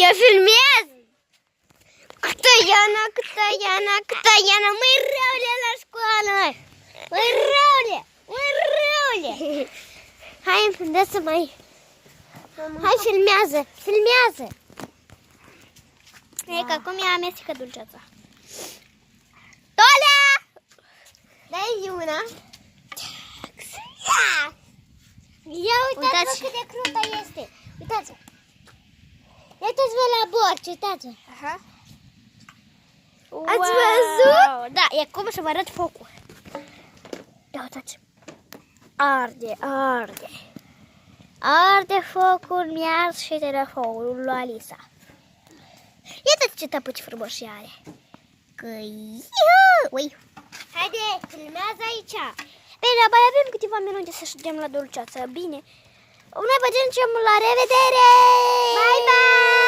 Eu filmez! Câtă măi răule la școală! Măi răule! Hai, dă să mai... Hai, filmează! E că acum ea amestecă dulceața. Tolea! Dai-i una. Ia uitați-vă cât de cruntă este. Uitați-vă. Uitați-vă la borci, uitați-vă. Ați văzut? Da, e acum să vă arăt focul. Ia uitați. Arde focul, mi-ars și telefonul lui Alisa. Iată ce tăpâci frumoși are. Ui. Haide, filmează aici. Bine, mai avem câteva minute să ședem la dulceață. Bine. Noi vă zicem la revedere! Bye, bye!